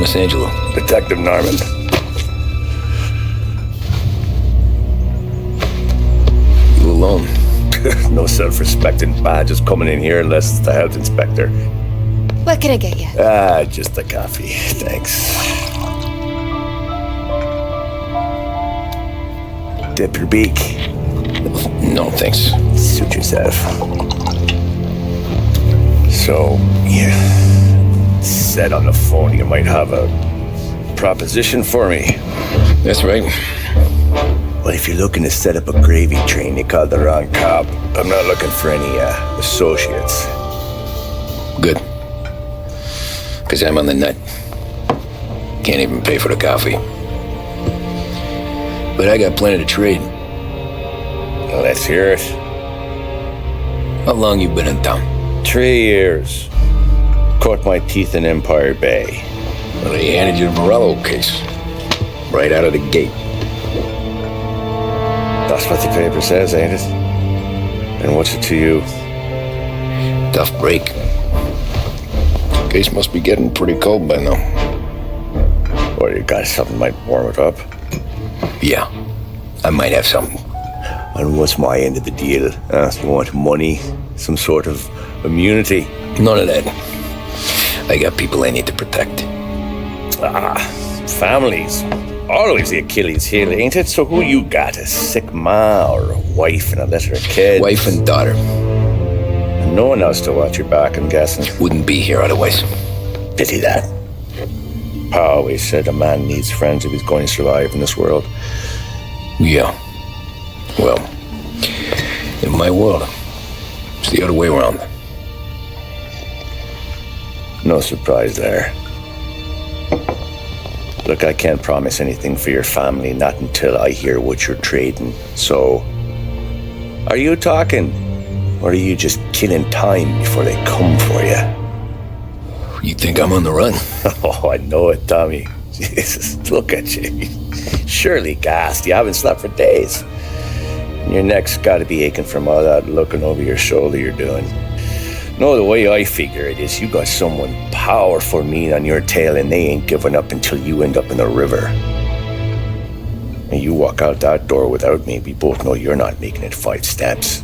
Miss Angelo? Detective Norman. You alone? No self-respecting badges coming in here unless it's the health inspector. What can I get you? Just a coffee. Thanks. Dip your beak. No, thanks. Suit yourself. So, you said on the phone you might have a proposition for me. That's right. Well, if you're looking to set up a gravy train, you called the wrong cop. I'm not looking for any associates. Good. Because I'm on the nut. Can't even pay for the coffee. But I got plenty to trade. Well, let's hear it. How long you been in town? 3 years. Caught my teeth in Empire Bay. Well, they handed you the Morello case. Right out of the gate. That's what the paper says, ain't it? And what's it to you? Tough break. Case must be getting pretty cold by now. Or you got something might warm it up? Yeah, I might have something. And what's my end of the deal? You want money? Some sort of immunity? None of that. I got people I need to protect. Families. Always the Achilles heel, ain't it? So who you got? A sick ma or a wife and a litter of kids? Wife and daughter. And no one else to watch your back, I'm guessing. Wouldn't be here otherwise. Pity that. Pa always said a man needs friends if he's going to survive in this world. Yeah. Well, in my world, it's the other way around. No surprise there. Look, I can't promise anything for your family, not until I hear what you're trading. So, are you talking? Or are you just killing time before they come for you? You think I'm on the run? Oh, I know it, Tommy. Jesus, look at you. Surely gassed. You haven't slept for days. And your neck's got to be aching from all that looking over your shoulder you're doing. No, the way I figure it is you got someone powerful mean on your tail and they ain't giving up until you end up in the river. And you walk out that door without me, we both know you're not making it 5 steps.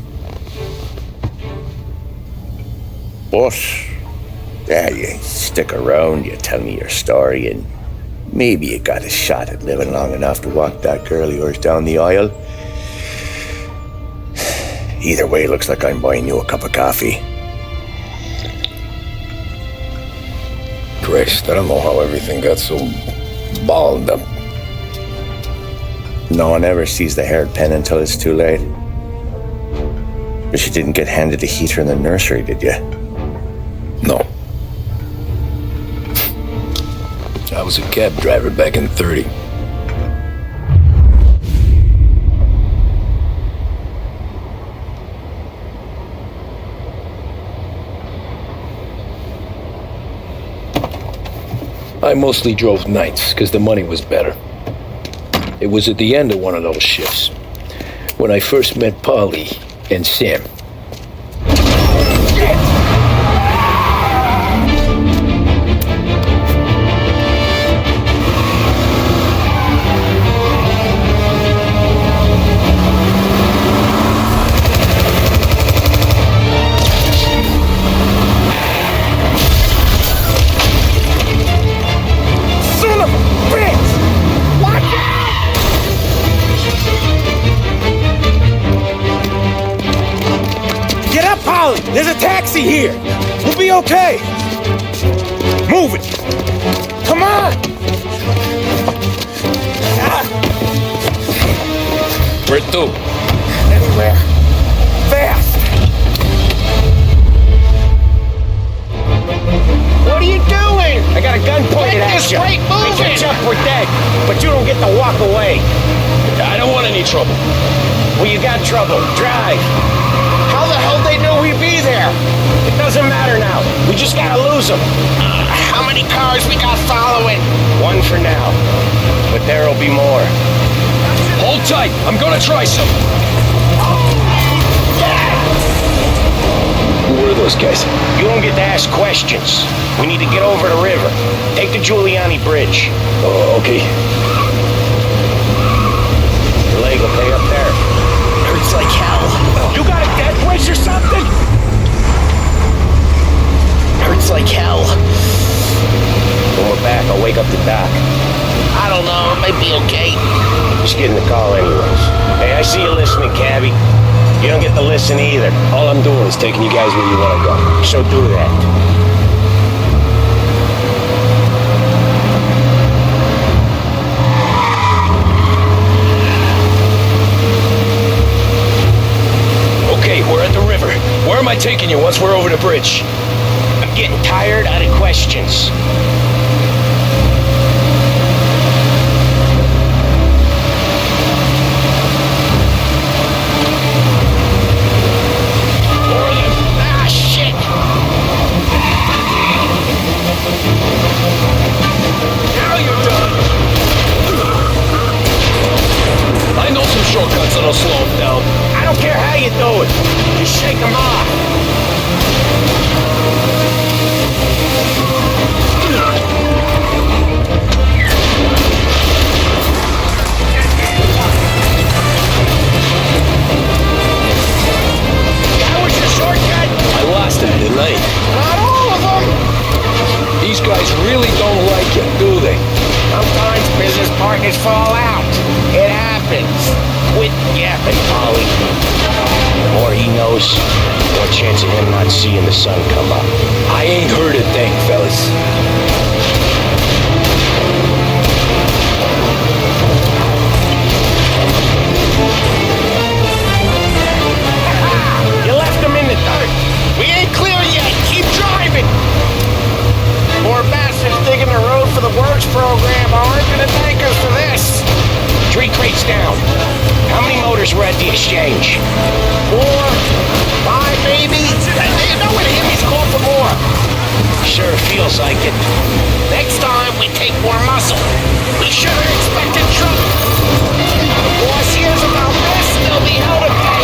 But, yeah, you stick around, you tell me your story, and maybe you got a shot at living long enough to walk that girl of yours down the aisle. Either way, looks like I'm buying you a cup of coffee. Christ, I don't know how everything got so balled up. No one ever sees the haired pen until it's too late. But you didn't get handed a heater in the nursery, did you? No. I was a cab driver back in 30. I mostly drove nights because the money was better. It was at the end of one of those shifts when I first met Polly and Sam. There's a taxi here. We'll be okay. Move it. Come on. Where to? Anywhere. Fast. What are you doing? I got a gun pointed at you. We can jump, we're dead. But you don't get to walk away. I don't want any trouble. Well, you got trouble. Drive. How the hell they knew we'd be there? It doesn't matter now. We just gotta lose them. How many cars we got following? One for now. But there'll be more. Hold tight. I'm gonna try some. Who were those guys? You don't get to ask questions. We need to get over the river. Take the Giuliani Bridge. Oh, okay. Your leg will pay up there. Hurts like hell. You got a death wish or something? Hurts like hell. When we're back, I'll wake up the doc. I don't know, it might be okay. Just getting the call anyways. Hey, I see you listening, cabbie. You don't get to listen either. All I'm doing is taking you guys where you want to go. So do that. Okay, we're at the river. Where am I taking you once we're over the bridge? I'm getting tired of the questions. Ah, shit! Now you're done. I know some shortcuts that'll slow him down. I don't care how you do it. Just shake them off. That was your shortcut? I lost him tonight. Not all of them. These guys really don't like you, do they? Sometimes business partners fall out. It happens. Quit yapping, Polly. The more he knows, the more chance of him not seeing the sun come up. I ain't heard a thing, fellas. You left him in the dirt. We ain't clear yet, keep driving! Poor bastards digging the road for the works program aren't gonna thank us for this. 3 crates down. How many motors were at the exchange? 4, 5 maybe? You know what him, he's called for more. Sure feels like it. Next time we take more muscle. We should have expected trouble. The boss hears about this, there'll be hell to pay.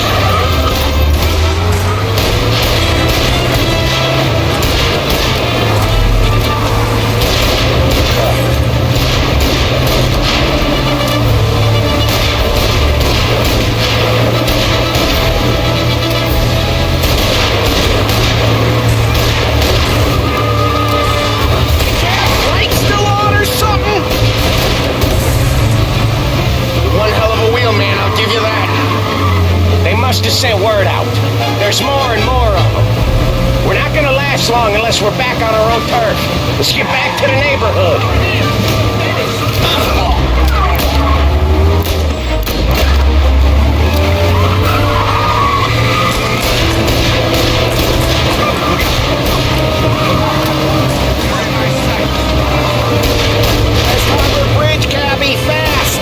Light still on or something? One hell of a wheel, man, I'll give you that. They must have sent word out. There's more and more of them. We're not gonna last long unless we're back on our own turf. Let's get back to the neighborhood. Let's cover the bridge, cabby, fast!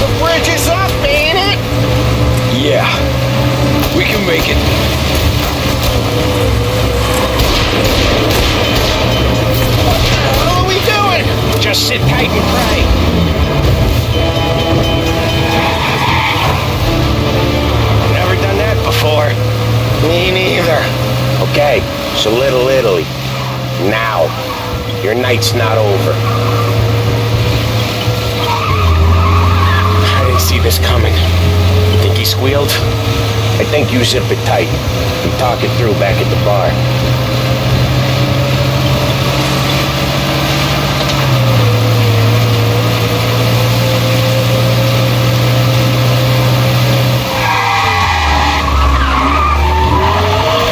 The bridge is up, ain't it? Yeah, we can make it. What are we doing? Just sit tight and pray. Never done that before. Me neither. Okay, so Little Italy. Now. Your night's not over. I didn't see this coming. You think he squealed? I think you zip it tight. We talk it through back at the bar.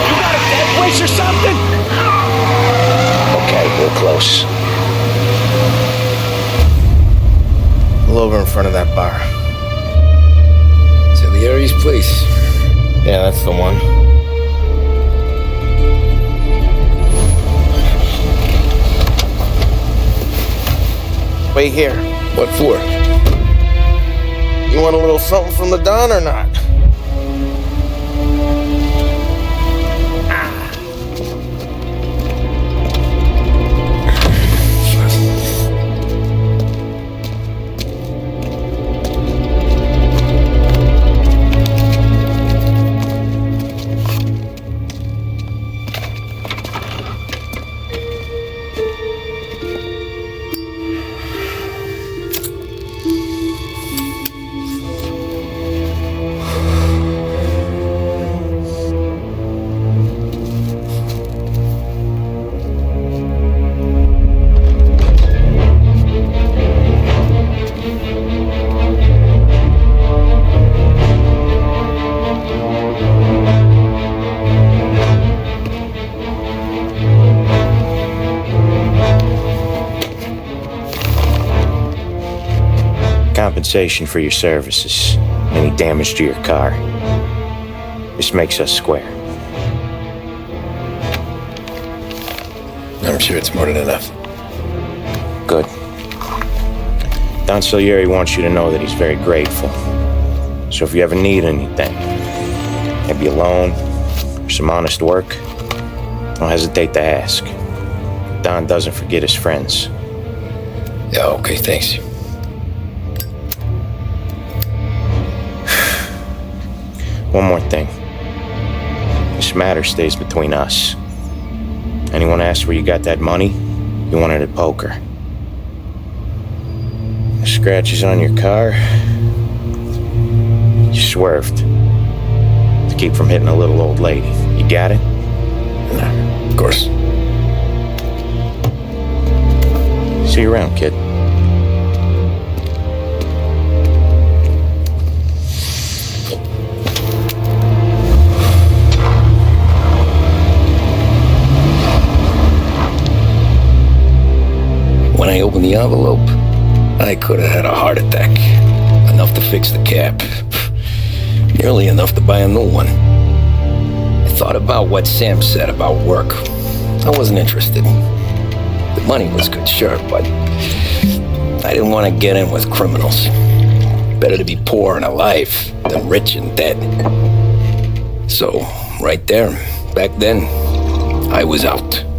You got a death wish or something? Okay, we're close. Pull over in front of that bar. Salieri's place. Yeah, that's the one. Wait here. What for? You want a little something from the Don or not? compensation for your services, any damage to your car. This makes us square. I'm sure it's more than enough. Good. Don Salieri wants you to know that he's very grateful. So if you ever need anything, maybe a loan or some honest work, don't hesitate to ask. Don doesn't forget his friends. Yeah, okay, thanks. One more thing. This matter stays between us. Anyone asks where you got that money, you won it at poker. The scratches on your car, you swerved to keep from hitting a little old lady. You got it? Of course. See you around, kid. When I opened the envelope, I could have had a heart attack. Enough to fix the cap. Nearly enough to buy a new one. I thought about what Sam said about work. I wasn't interested. The money was good, sure, but I didn't want to get in with criminals. Better to be poor and alive than rich and dead. So, right there, back then, I was out.